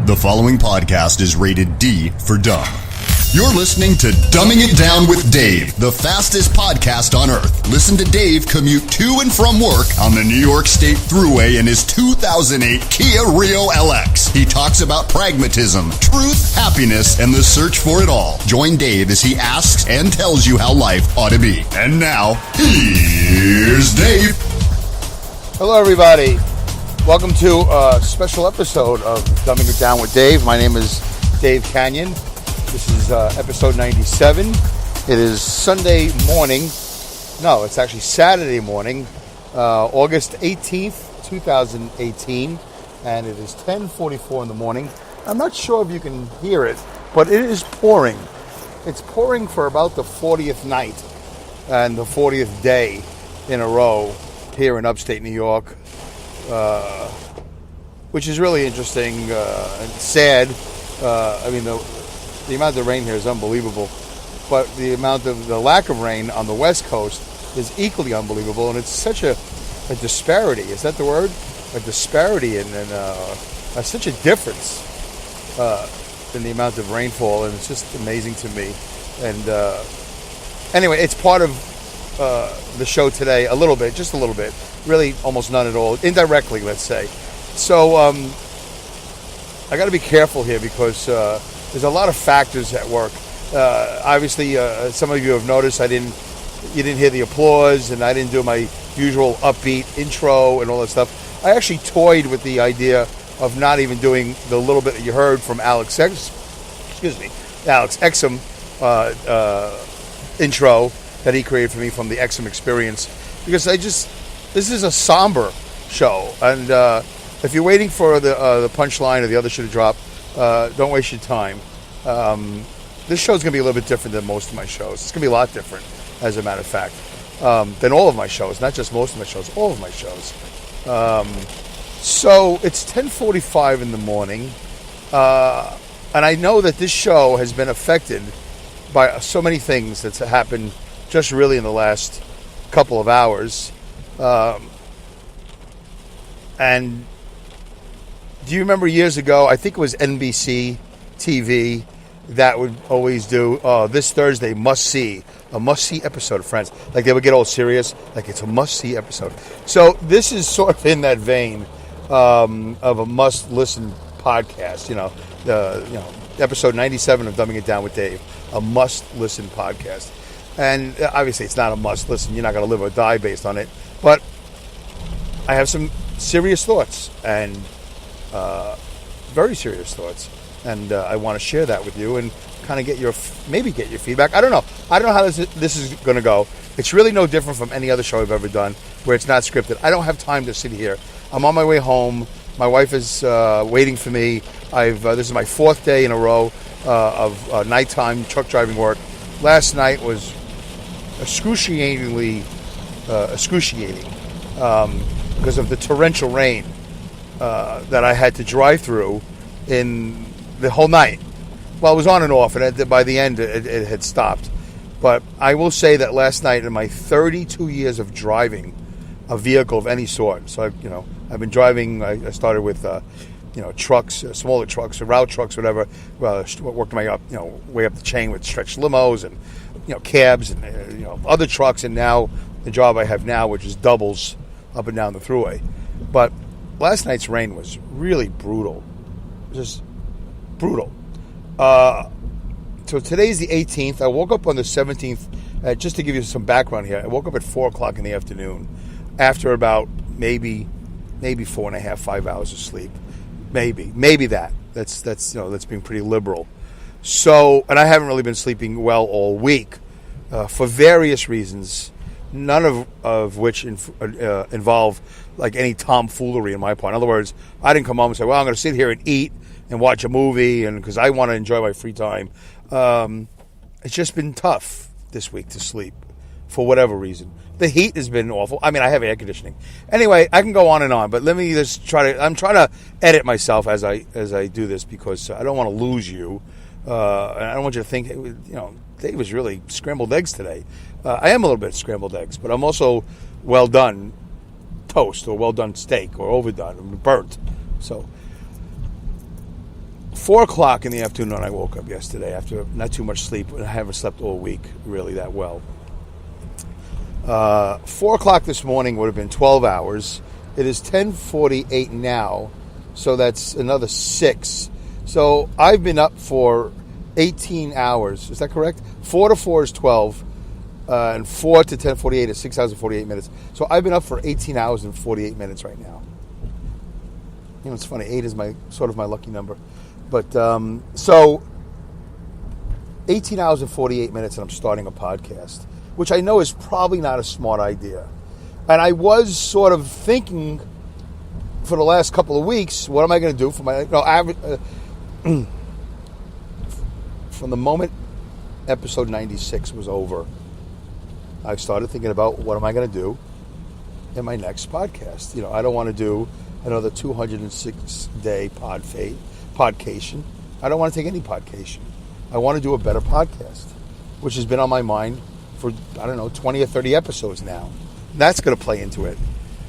The following podcast is rated D for dumb. You're listening to Dumbing It Down with Dave, the fastest podcast on earth. Listen to Dave commute to and from work on the New York State Thruway in his 2008 Kia Rio LX. He talks about pragmatism, truth, happiness, and the search for it all. Join Dave as he asks and tells you how life ought to be. And now, here's Dave. Hello, everybody. Welcome to a special episode of Dumbing It Down with Dave. My name is Dave Canyon. This is episode 97. It is Sunday morning. No, it's actually Saturday morning, August 18th, 2018. And it is 10:44 in the morning. I'm not sure if you can hear it, but it is pouring. It's pouring for about the 40th night and the 40th day in a row here in upstate New York. Which is really interesting and sad. I mean, the amount of rain here is unbelievable, but the lack of rain on the West Coast is equally unbelievable, and it's such a disparity. Is that the word? A disparity, and such a difference in the amount of rainfall, and it's just amazing to me. And anyway, it's part of the show today, just a little bit, really almost none at all, indirectly, let's say. So I got to be careful here because there's a lot of factors at work. Obviously, some of you have noticed you didn't hear the applause, and I didn't do my usual upbeat intro and all that stuff. I actually toyed with the idea of not even doing the little bit that you heard from Alex Exum intro that he created for me from the Exum Experience, because this is a somber show, and if you're waiting for the punchline or the other shit to drop, don't waste your time. This show's going to be a little bit different than most of my shows. It's going to be a lot different, as a matter of fact, than all of my shows, not just most of my shows, all of my shows. So it's 10:45 in the morning, and I know that this show has been affected by so many things that's happened just really in the last couple of hours. And do you remember years ago, I think it was NBC TV that would always do, this Thursday, a must-see episode of Friends. Like, they would get all serious, like it's a must-see episode. So this is sort of in that vein of a must-listen podcast, episode 97 of Dumbing It Down with Dave, a must-listen podcast. And obviously it's not a must-listen, you're not going to live or die based on it, but I have some serious thoughts, and very serious thoughts, and I want to share that with you and kind of get your feedback. I don't know how this is going to go. It's really no different from any other show I've ever done where it's not scripted. I don't have time to sit here. I'm on my way home. My wife is waiting for me. This is my fourth day in a row of nighttime truck driving work. Last night was excruciating because of the torrential rain that I had to drive through in the whole night. Well, it was on and off, and by the end it had stopped. But I will say that last night, in my 32 years of driving a vehicle of any sort, so I've been driving. I started with trucks, smaller trucks, route trucks, whatever. Worked my way up the chain with stretch limos and cabs and other trucks, and now the job I have now, which is doubles up and down the Thruway. But last night's rain was really brutal, just brutal. So today's the 18th. I woke up on the 17th. Just to give you some background here, I woke up at 4 o'clock in the afternoon after about maybe 4.5, 5 hours of sleep. Maybe that. That's being pretty liberal. So, and I haven't really been sleeping well all week for various reasons, none of which involve like any tomfoolery on my part. In other words, I didn't come home and say, well, I'm going to sit here and eat and watch a movie, and because I want to enjoy my free time. It's just been tough this week to sleep for whatever reason. The heat has been awful. I mean, I have air conditioning. Anyway, I can go on and on, but let me just I'm trying to edit myself as I do this, because I don't want to lose you. And I don't want you to think, Dave was really scrambled eggs today. I am a little bit scrambled eggs, but I'm also well done toast or well done steak or overdone, burnt. So 4 o'clock in the afternoon when I woke up yesterday after not too much sleep. I haven't slept all week really that well. 4 o'clock this morning would have been 12 hours. It is 10:48 now, so that's another 6. So I've been up for 18 hours. Is that correct? 4 to 4 is 12, and 4 to 10:48 is 6 hours and 48 minutes. So I've been up for 18 hours and 48 minutes right now. You know, it's funny. 8 is my lucky number. But so 18 hours and 48 minutes, and I'm starting a podcast, which I know is probably not a smart idea. And I was sort of thinking for the last couple of weeks, what am I going to do for my average? From the moment episode 96 was over, I started thinking about what am I going to do in my next podcast. You know, I don't want to do another 206-day podcation. I don't want to take any podcation. I want to do a better podcast, which has been on my mind for, 20 or 30 episodes now. That's going to play into it.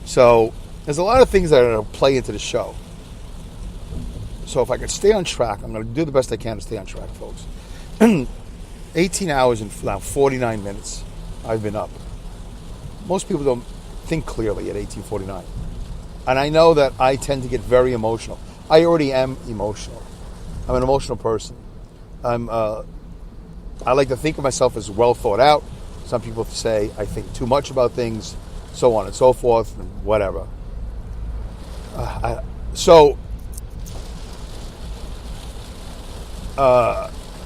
So there's a lot of things that are going to play into the show. So if I could stay on track, I'm going to do the best I can to stay on track, folks. 18 hours and now 49 minutes I've been up. Most people don't think clearly at 18:49. And I know that I tend to get very emotional. I already am emotional. I'm an emotional person. I like to think of myself as well thought out. Some people say I think too much about things, so on and so forth, and whatever.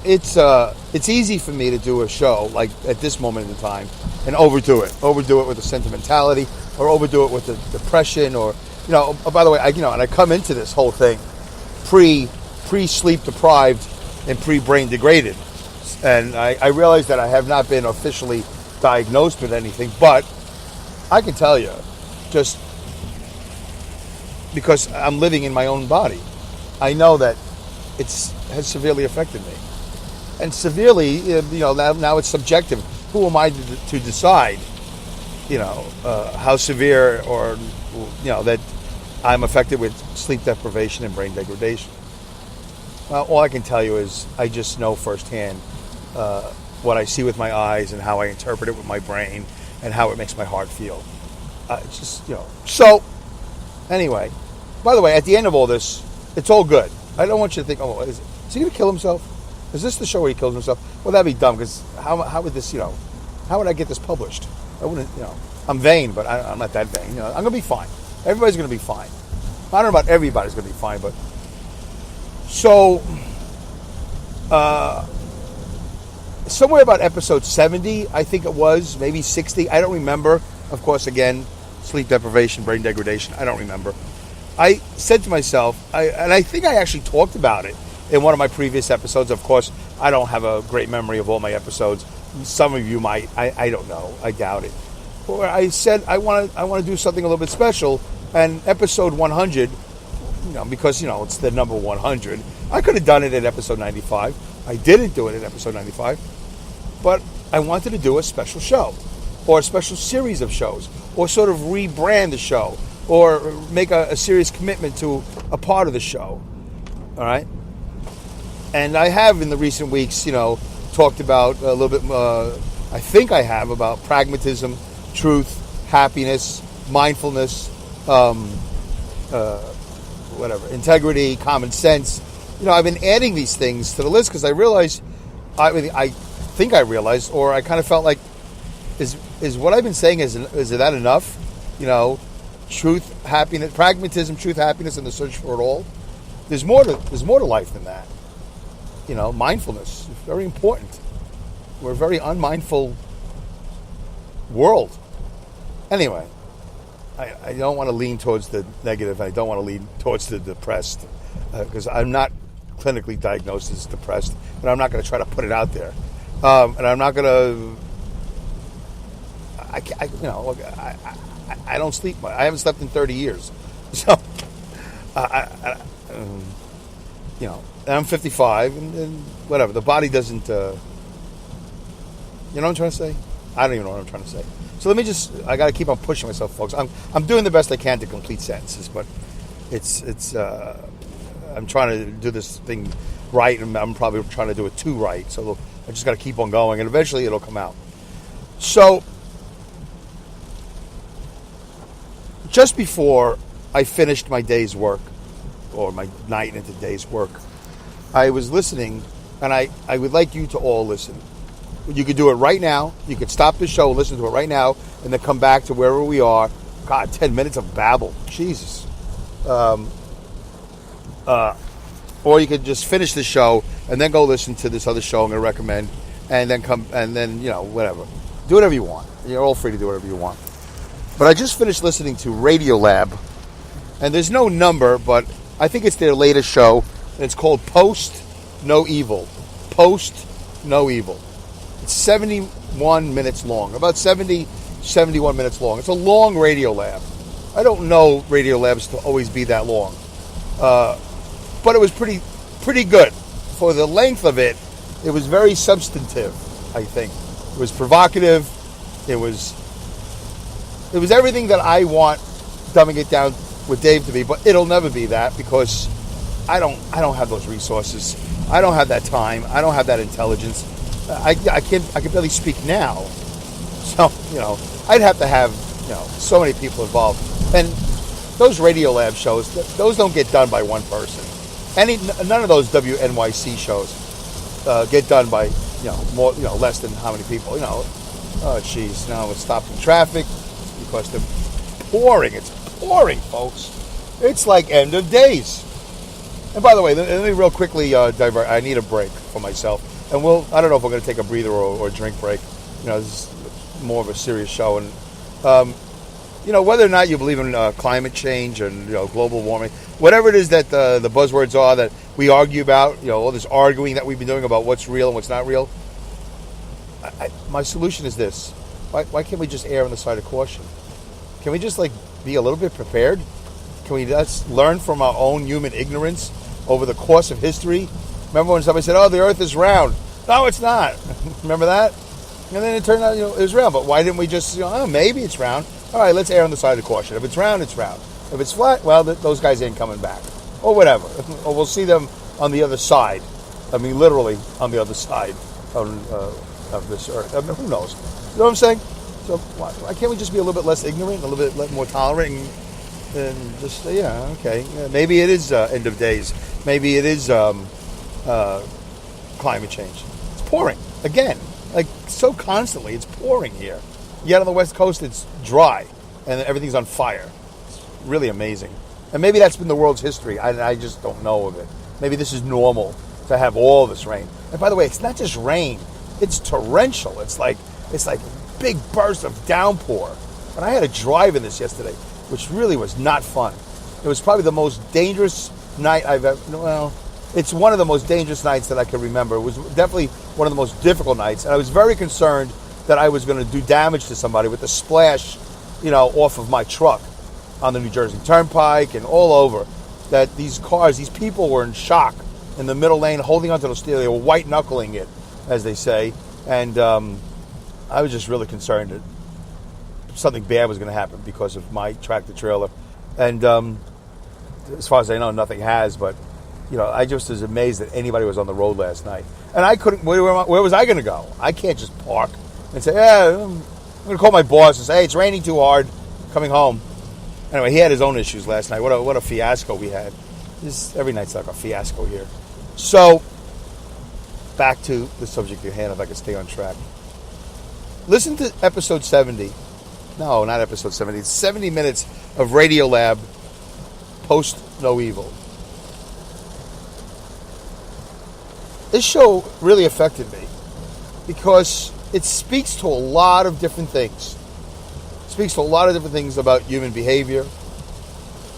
It's easy for me to do a show like at this moment in time and overdo it with the sentimentality, or overdo it with the depression, or by the way, and I come into this whole thing pre-sleep deprived and pre-brain degraded, and I realize that I have not been officially diagnosed with anything, but I can tell you, just because I'm living in my own body, I know that it has severely affected me. And severely, now it's subjective. Who am I to decide, how severe or, that I'm affected with sleep deprivation and brain degradation? Well, all I can tell you is I just know firsthand what I see with my eyes and how I interpret it with my brain and how it makes my heart feel. It's just, So, anyway, by the way, at the end of all this, it's all good. I don't want you to think, is he going to kill himself? Is this the show where he kills himself? Well, that'd be dumb, because how would this, how would I get this published? I wouldn't, I'm vain, but I'm not that vain. I'm going to be fine. Everybody's going to be fine. I don't know about everybody's going to be fine, but so somewhere about episode 70, I think it was, maybe 60. I don't remember. Of course, again, sleep deprivation, brain degradation. I don't remember. I said to myself, and I think I actually talked about it in one of my previous episodes. Of course, I don't have a great memory of all my episodes. Some of you might. I don't know. I doubt it. Or I said I want to do something a little bit special. And episode 100, because it's the number 100. I could have done it at episode 95. I didn't do it at episode 95. But I wanted to do a special show, or a special series of shows, or sort of rebrand the show, or make a serious commitment to a part of the show. All right? And I have in the recent weeks, talked about a little bit, I think I have, about pragmatism, truth, happiness, mindfulness, integrity, common sense. I've been adding these things to the list because I realized, I think I realized, or I kind of felt like, is what I've been saying, is that enough? Truth, happiness, pragmatism, truth, happiness, and the search for it all. There's more to life than that. Mindfulness is very important. We're a very unmindful world. Anyway, I don't want to lean towards the negative. I don't want to lean towards the depressed, because I'm not clinically diagnosed as depressed, but I'm not going to try to put it out there. And I'm not going to. I don't sleep. I haven't slept in 30 years, so and I'm 55, and whatever. The body doesn't. You know what I'm trying to say? I don't even know what I'm trying to say. So I got to keep on pushing myself, folks. I'm doing the best I can to complete sentences, but it's I'm trying to do this thing right, and I'm probably trying to do it too right. So I just got to keep on going, and eventually it'll come out. So just before I finished my day's work, or my night into day's work, I was listening, and I would like you to all listen. You could do it right now. You could stop the show and listen to it right now, and then come back to wherever we are. God, 10 minutes of babble. Jesus. Or you could just finish the show and then go listen to this other show I'm going to recommend, and then whatever. Do whatever you want. You're all free to do whatever you want. But I just finished listening to Radiolab, and there's no number, but I think it's their latest show, and it's called Post No Evil. Post No Evil. It's 71 minutes long, about 71 minutes long. It's a long Radiolab. I don't know Radiolabs to always be that long. But it was pretty good. For the length of it, it was very substantive, I think. It was provocative. It was everything that I want Dumbing It Down with Dave to be, but it'll never be that because I don't have those resources. I don't have that time. I don't have that intelligence. I can barely speak now. So, I'd have to have, so many people involved. And those Radiolab shows, those don't get done by one person. None of those WNYC shows get done by, more, less than how many people, Oh, geez, now it's stopped in traffic because they're pouring. It's pouring, folks. It's like end of days. And by the way, let me real quickly divert. I need a break for myself. And I don't know if we're going to take a breather or a drink break. This is more of a serious show. And, whether or not you believe in climate change and, global warming, whatever it is that the buzzwords are that we argue about, all this arguing that we've been doing about what's real and what's not real, my solution is this. Why can't we just err on the side of caution? Can we just, be a little bit prepared? Can we just learn from our own human ignorance over the course of history? Remember when somebody said, oh, the earth is round. No, it's not. Remember that? And then it turned out, it was round. But why didn't we just, maybe it's round. All right, let's err on the side of caution. If it's round, it's round. If it's flat, well, those guys ain't coming back. Or whatever. Or we'll see them on the other side. I mean, literally on the other side of this earth. I mean, who knows? You know what I'm saying? So why can't we just be a little bit less ignorant, a little bit more tolerant, and just say, okay. Maybe it is end of days. Maybe it is climate change. It's pouring. Again. So constantly. It's pouring here. Yet on the West Coast, it's dry. And everything's on fire. It's really amazing. And maybe that's been the world's history. I just don't know of it. Maybe this is normal to have all this rain. And by the way, it's not just rain. It's torrential. It's like big bursts of downpour. And I had to drive in this yesterday, which really was not fun. It was probably the most dangerous night I've ever... Well, it's one of the most dangerous nights that I can remember. It was definitely one of the most difficult nights. And I was very concerned that I was going to do damage to somebody with the splash, off of my truck on the New Jersey Turnpike and all over. That these people were in shock in the middle lane, holding onto the steel. They were white-knuckling it, as they say. And I was just really concerned that something bad was going to happen because of my tractor-trailer. And as far as I know, nothing has, but... I just was amazed that anybody was on the road last night. And I couldn't, where was I going to go? I can't just park and say, I'm going to call my boss and say, hey, it's raining too hard, coming home. Anyway, he had his own issues last night. What a fiasco we had. Every night's like a fiasco here. So, back to the subject at hand, if I can stay on track. Listen to episode 70. No, not episode 70. It's 70 minutes of Radiolab, Post No Evil. This show really affected me because it speaks to a lot of different things. It speaks to a lot of different things about human behavior,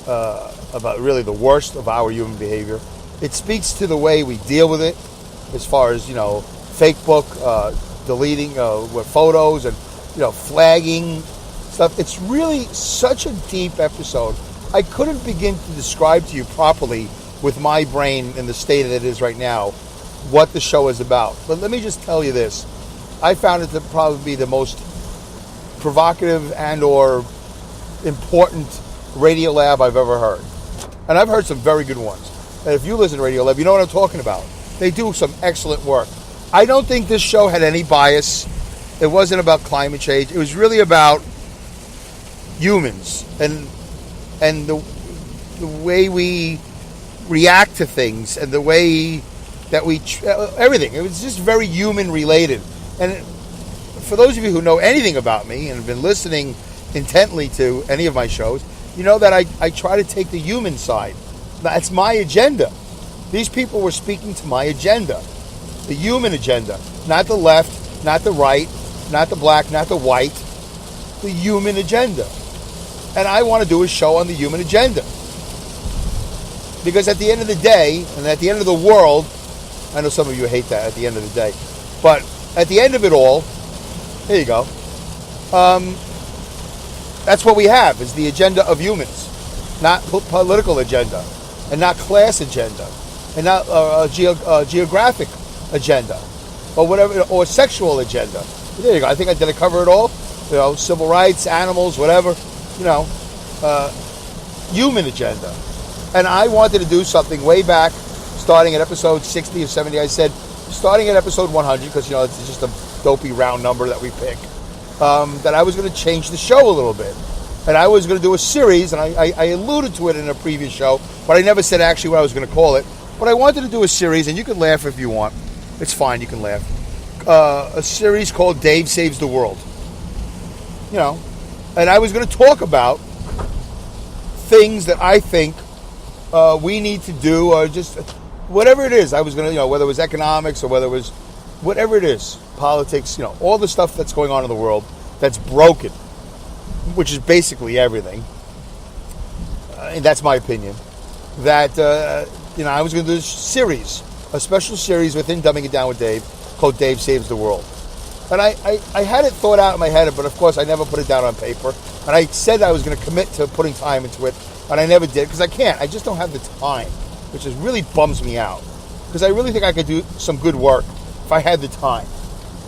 about really the worst of our human behavior. It speaks to the way we deal with it as far as, Facebook, deleting with photos and, flagging stuff. It's really such a deep episode. I couldn't begin to describe to you properly with my brain in the state that it is right now what the show is about. But let me just tell you this. I found it to probably be the most provocative and or important Radiolab I've ever heard. And I've heard some very good ones. and if you listen to Radiolab, you know what I'm talking about. They do some excellent work. I don't think this show had any bias. It wasn't about climate change. It was really about humans and the way we react to things and the way that we everything. It was just very human related. And for those of you who know anything about me and have been listening intently to any of my shows, you know that I try to take the human side. That's my agenda. These people were speaking to my agenda, the human agenda, not the left, not the right, not the black, not the white, the human agenda. And I want to do a show on the human agenda. Because at the end of the day, and at the end of the world, I know some of you hate that at the end of the day, but at the end of it all, here you go, that's what we have, is the agenda of humans, not political agenda, and not class agenda, and not geographic agenda, or whatever, or sexual agenda. There you go. I think I did cover it all. You know, civil rights, animals, whatever. You know, human agenda. And I wanted to do something way back, starting at episode 60 or 70. I said, starting at episode 100, because, you know, it's just a dopey round number that we pick, that I was going to change the show a little bit. And I was going to do a series, and I alluded to it in a previous show, but I never said actually what I was going to call it. But I wanted to do a series, and you can laugh if you want. It's fine, you can laugh. A series called Dave Saves the World. You know, and I was going to talk about things that I think we need to do, or just whatever it is. I was going to, you know, whether it was economics or whether it was whatever it is, politics, you know, all the stuff that's going on in the world that's broken, which is basically everything. And that's my opinion. That, you know, I was going to do this series, a special series within Dumbing It Down with Dave called Dave Saves the World. And I had it thought out in my head, but of course I never put it down on paper. And I said I was going to commit to putting time into it, but I never did because I can't. I just don't have the time, which is really bums me out. Because I really think I could do some good work if I had the time.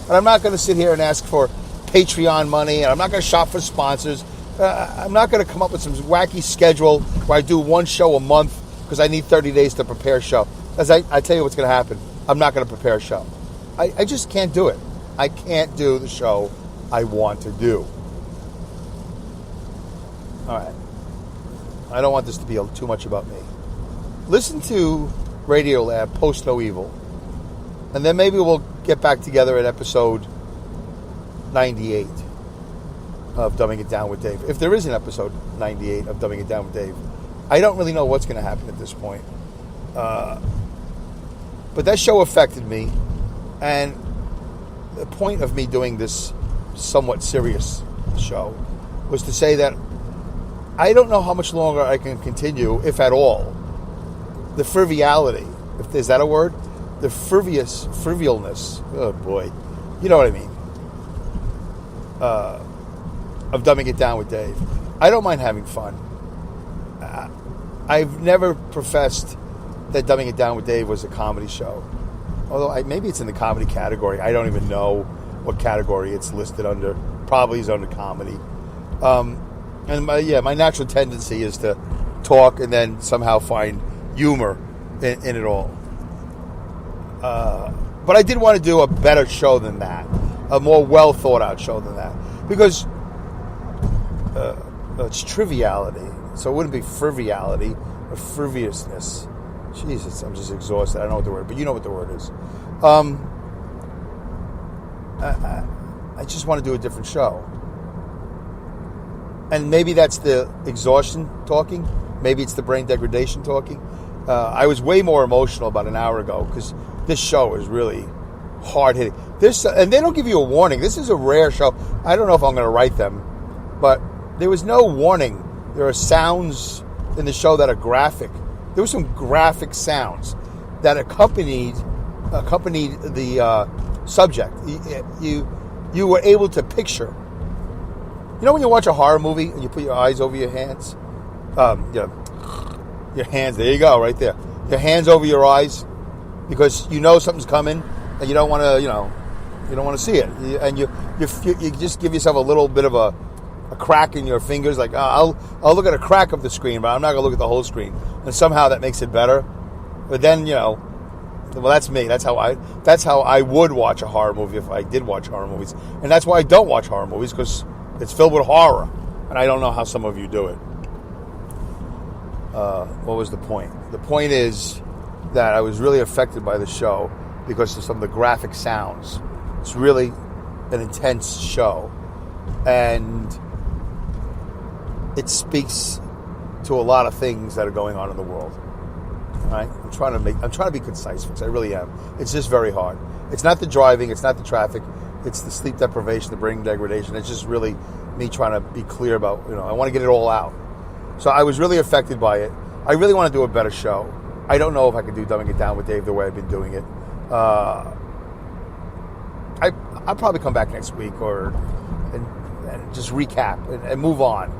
And I'm not going to sit here and ask for Patreon money, and I'm not going to shop for sponsors. I'm not going to come up with some wacky schedule where I do one show a month because I need 30 days to prepare a show. As I tell you what's going to happen. I'm not going to prepare a show. I just can't do it. I can't do the show I want to do. All right. I don't want this to be too much about me. Listen to Radiolab, Post No Evil. And then maybe we'll get back together at episode 98 of Dumbing It Down with Dave. If there is an episode 98 of Dumbing It Down with Dave, I don't really know what's going to happen at this point. But that show affected me. And the point of me doing this somewhat serious show was to say that I don't know how much longer I can continue, if at all, the frivolity, is that a word? The frivolness, oh boy, you know what I mean, of Dumbing It Down with Dave. I don't mind having fun. I've never professed that Dumbing It Down with Dave was a comedy show. Although maybe it's in the comedy category. I don't even know what category it's listed under. Probably is under comedy. And my natural tendency is to talk and then somehow find humor in it all. But I did want to do a better show than that. A more well thought out show than that. Because it's triviality. So it wouldn't be frivolity or frivolousness. Jesus, I'm just exhausted. I don't know what the word, but you know what the word is. I just want to do a different show. And maybe that's the exhaustion talking. Maybe it's the brain degradation talking. I was way more emotional about an hour ago because this show is really hard-hitting. And they don't give you a warning. This is a rare show. I don't know if I'm going to write them, but there was no warning. There are sounds in the show that are graphic. There were some graphic sounds that accompanied the subject. You were able to picture. You know when you watch a horror movie and you put your eyes over your hands? Your hands, there you go, right there. Your hands over your eyes because you know something's coming and you don't want to, you don't want to see it. And you just give yourself a little bit of a crack in your fingers, like I'll look at a crack of the screen, but I'm not going to look at the whole screen. And somehow that makes it better. But then, well, that's me. That's how I would watch a horror movie if I did watch horror movies. And that's why I don't watch horror movies, because it's filled with horror. And I don't know how some of you do it. What was the point? The point is that I was really affected by the show because of some of the graphic sounds. It's really an intense show. And it speaks to a lot of things that are going on in the world. All right? I'm trying to be concise, folks. I really am. It's just very hard. It's not the driving, it's not the traffic, it's the sleep deprivation, the brain degradation. It's just really me trying to be clear about, I want to get it all out. So I was really affected by it. I really want to do a better show. I don't know if I can do Dumbing It Down with Dave the way I've been doing it. I'll probably come back next week and just recap and move on.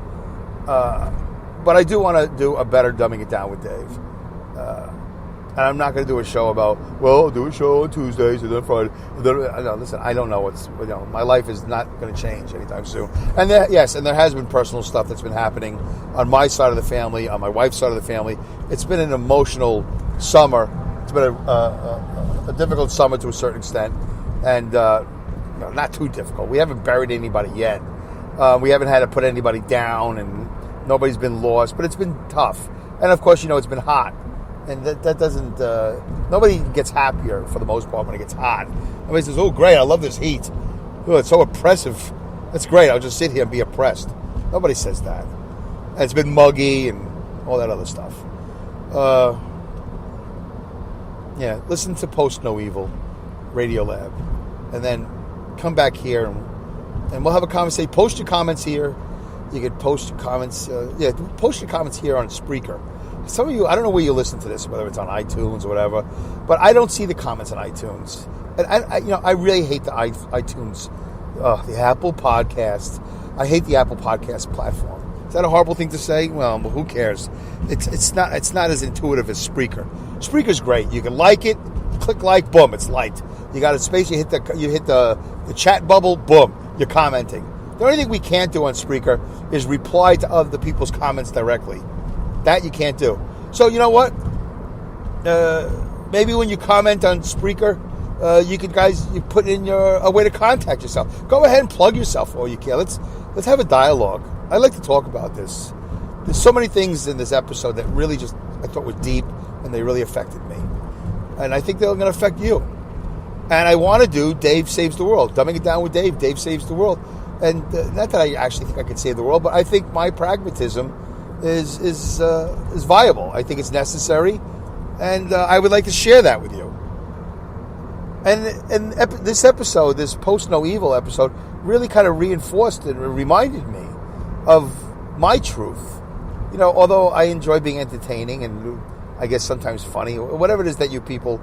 But I do want to do a better Dumbing It Down with Dave. And I'm not going to do a show about, I'll do a show on Tuesdays and then Friday. No, listen, I don't know my life is not going to change anytime soon. And there has been personal stuff that's been happening on my side of the family, on my wife's side of the family. It's been an emotional summer. It's been a difficult summer to a certain extent. And, not too difficult. We haven't buried anybody yet. We haven't had to put anybody down, and nobody's been lost, but it's been tough. And of course, it's been hot. And that doesn't, nobody gets happier for the most part when it gets hot. Nobody says, oh, great, I love this heat. Oh, it's so oppressive. That's great, I'll just sit here and be oppressed. Nobody says that. And it's been muggy and all that other stuff. Listen to Post No Evil, Radiolab. And then come back here and we'll have a conversation. Post your comments here. You can post your comments. Post your comments here on Spreaker. Some of you, I don't know where you listen to this, whether it's on iTunes or whatever, but I don't see the comments on iTunes. And I really hate the iTunes, the Apple Podcast. I hate the Apple Podcast platform. Is that a horrible thing to say? Well, who cares? It's not as intuitive as Spreaker. Spreaker's great. You can like it, click like, boom, it's liked. You got a space. You hit the chat bubble, boom, you're commenting. The only thing we can't do on Spreaker is reply to other people's comments directly. That you can't do. So you know what? Maybe when you comment on Spreaker, you put in a way to contact yourself. Go ahead and plug yourself all you can. Let's have a dialogue. I'd like to talk about this. There's so many things in this episode that really I thought were deep, and they really affected me. And I think they're going to affect you. And I want to do Dave Saves the World. Dumbing It Down with Dave. Dave Saves the World. And not that I actually think I could save the world, but I think my pragmatism is viable. I think it's necessary, and I would like to share that with you. And this episode, this Post No Evil episode, really kind of reinforced and reminded me of my truth. Although I enjoy being entertaining and I guess sometimes funny, or whatever it is that you people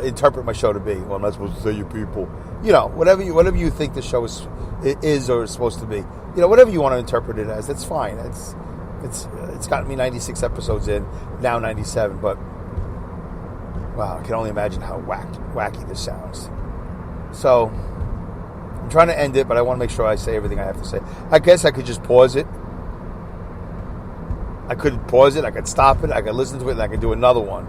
interpret my show to be. Well, I'm not supposed to say you people. Whatever you think the show is or is supposed to be. Whatever you want to interpret it as, that's fine. It's gotten me 96 episodes in, now 97, but wow, I can only imagine how wacky this sounds. So, I'm trying to end it, but I want to make sure I say everything I have to say. I guess I could just pause it. I could pause it, I could stop it, I could listen to it, and I could do another one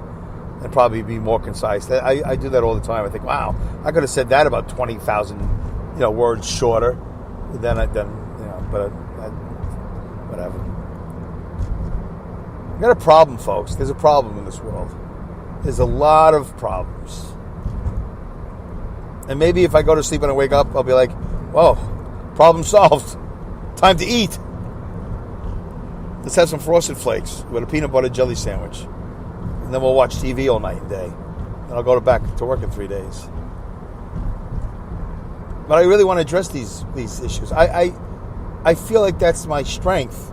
and probably be more concise. I do that all the time. I think, wow, I could have said that about 20,000 words shorter. But whatever. We got a problem, folks. There's a problem in this world. There's a lot of problems. And maybe if I go to sleep and I wake up, I'll be like, whoa, problem solved. Time to eat. Let's have some Frosted Flakes with a peanut butter jelly sandwich. And then we'll watch TV all night and day. And I'll go back to work in 3 days. But I really want to address these issues. I feel like that's my strength,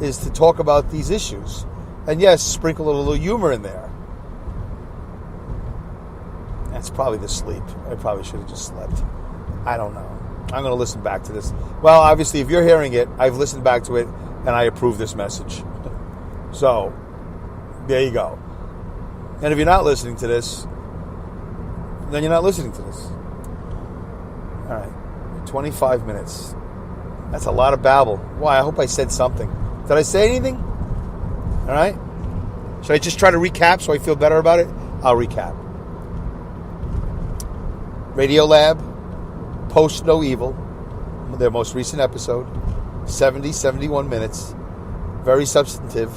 is to talk about these issues. And yes, sprinkle a little humor in there. That's probably the sleep. I probably should have just slept. I don't know. I'm going to listen back to this. Well, obviously, if you're hearing it, I've listened back to it, and I approve this message. So, there you go. And if you're not listening to this, then you're not listening to this. All right. 25 minutes. That's a lot of babble. Why? I hope I said something. Did I say anything? All right. Should I just try to recap so I feel better about it? I'll recap. Radiolab, Post No Evil, their most recent episode, 71 minutes, very substantive.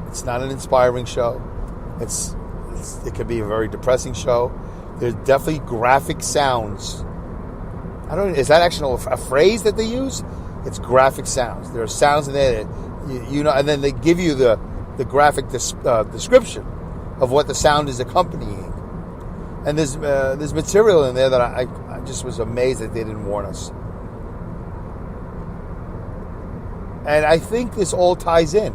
It's not an inspiring show. It could be a very depressing show. There's definitely graphic sounds. Is that actually a phrase that they use? It's graphic sounds. There are sounds in there that, and then they give you the graphic description of what the sound is accompanying. And there's material in there that I just was amazed that they didn't warn us. And I think this all ties in.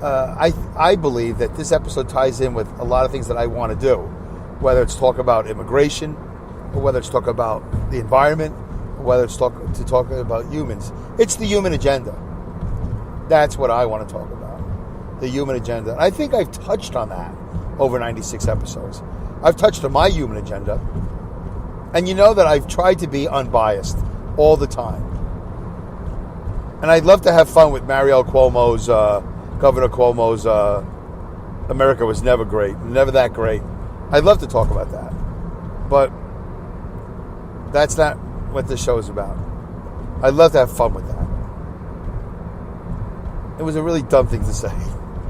I believe that this episode ties in with a lot of things that I want to do, whether it's talk about immigration, or whether it's talk about the environment, or whether it's talk about humans. It's the human agenda. That's what I want to talk about, the human agenda. And I think I've touched on that over 96 episodes. I've touched on my human agenda, and you know that I've tried to be unbiased all the time. And I'd love to have fun with Governor Cuomo's America was never great, never that great. I'd love to talk about that. But that's not what this show is about. I'd love to have fun with that. It was a really dumb thing to say.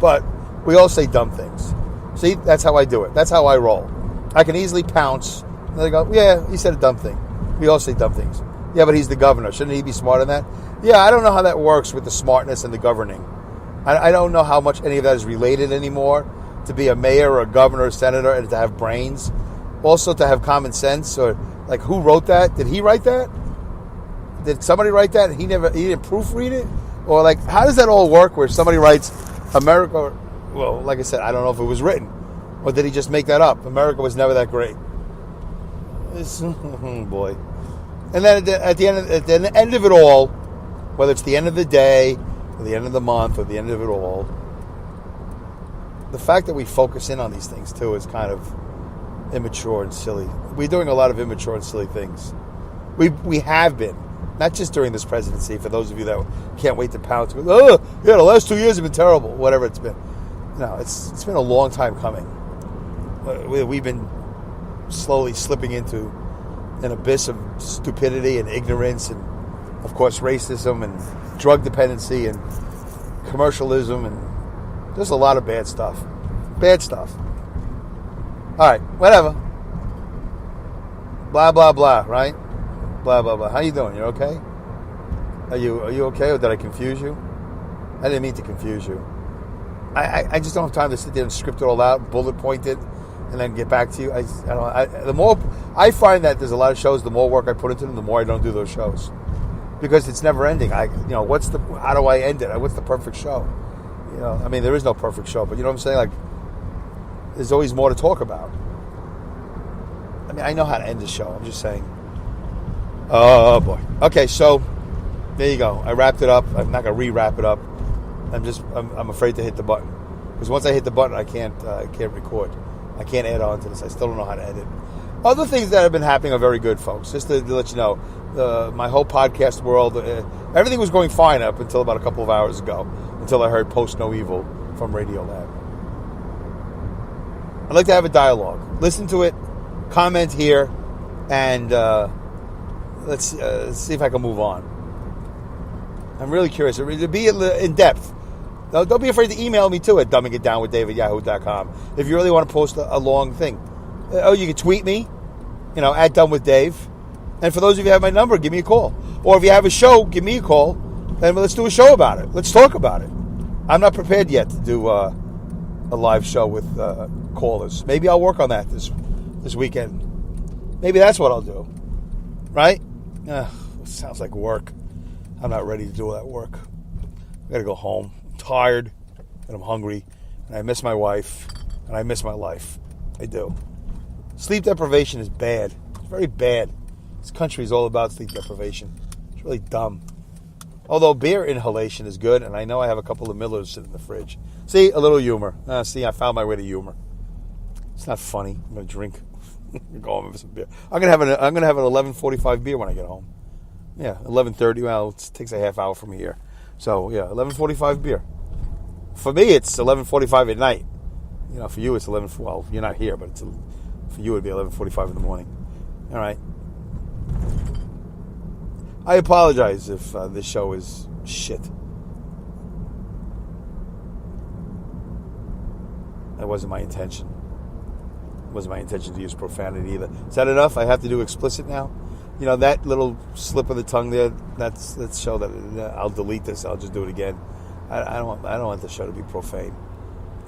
But we all say dumb things. See, that's how I do it. That's how I roll. I can easily pounce. And they go, yeah, he said a dumb thing. We all say dumb things. Yeah, but he's the governor. Shouldn't he be smarter than that? Yeah, I don't know how that works with the smartness and the governing. I don't know how much any of that is related anymore. To be a mayor or a governor or senator and to have brains. Also to have common sense. Or like, who wrote that? Did he write that? Did somebody write that and he didn't proofread it? Or like, how does that all work where somebody writes America? Well, like I said, I don't know if it was written. Or did he just make that up? America was never that great. Boy. And then at the end of it all, whether it's the end of the day, or the end of the month, or the end of it all, the fact that we focus in on these things too is kind of immature and silly. We're doing a lot of immature and silly things. We have been, not just during this presidency. For those of you that can't wait to pounce, oh yeah, the last 2 years have been terrible. Whatever it's been, no, it's been a long time coming. We've been slowly slipping into an abyss of stupidity and ignorance, and of course racism and drug dependency and commercialism and just a lot of bad stuff. Bad stuff. All right, whatever. Blah blah blah. Right? Blah blah blah. How you doing? You okay? Are you okay, or did I confuse you? I didn't mean to confuse you. I just don't have time to sit there and script it all out, bullet point it, and then get back to you. The more I find that there's a lot of shows, the more work I put into them, the more I don't do those shows, because it's never ending. How do I end it? What's the perfect show? I mean, there is no perfect show, but you know what I'm saying? Like, there's always more to talk about. I mean, I know how to end the show. I'm just saying. Oh boy. Okay, so there you go. I wrapped it up. I'm not gonna re-wrap it up. I'm afraid to hit the button, because once I hit the button, I can't record. I can't add on to this. I still don't know how to edit. Other things that have been happening are very good, folks. Just to let you know, my whole podcast world, everything was going fine up until about a couple of hours ago, until I heard Post No Evil from Radiolab. I'd like to have a dialogue. Listen to it, comment here, and let's see if I can move on. I'm really curious. To be in depth. Don't be afraid to email me too at dumbingitdownwithdave@yahoo.com if you really want to post a long thing. You can tweet me, at dumbwithdave. And for those of you who have my number, give me a call. Or if you have a show, give me a call, and let's do a show about it. Let's talk about it. I'm not prepared yet to do a live show with callers. Maybe I'll work on that this weekend. Maybe that's what I'll do. Right? It sounds like work. I'm not ready to do all that work. I got to go home. I'm tired, and I'm hungry, and I miss my wife, and I miss my life. I do. Sleep deprivation is bad. It's very bad. This country is all about sleep deprivation. It's really dumb. Although beer inhalation is good, and I know I have a couple of Millers sitting in the fridge. See, a little humor. See, I found my way to humor. It's not funny. I'm gonna drink. Go home and have some beer. I'm gonna have an 11:45 beer when I get home. Yeah, 11:30. Well, it takes a half hour from here. So yeah, 11:45 beer. For me, it's 11:45 at night. You know, for you, it's 11. Well, you're not here, but for you, it'd be 11:45 in the morning. All right. I apologize if this show is shit. That wasn't my intention. It wasn't my intention to use profanity either. Is that enough? I have to do explicit now? You know, that little slip of the tongue there, let's show that. I'll delete this. I'll just do it again. I don't want the show to be profane.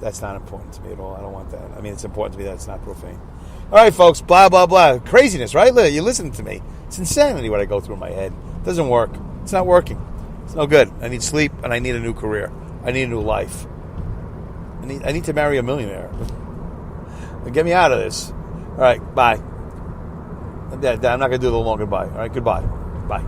That's not important to me at all. I don't want that. I mean, it's important to me that it's not profane. All right, folks, blah, blah, blah. Craziness, right? You're listening to me. It's insanity what I go through in my head. It doesn't work. It's not working. It's no good. I need sleep, and I need a new career. I need a new life. I need to marry a millionaire. Get me out of this. All right, bye. I'm not going to do the long goodbye. All right, goodbye. Bye.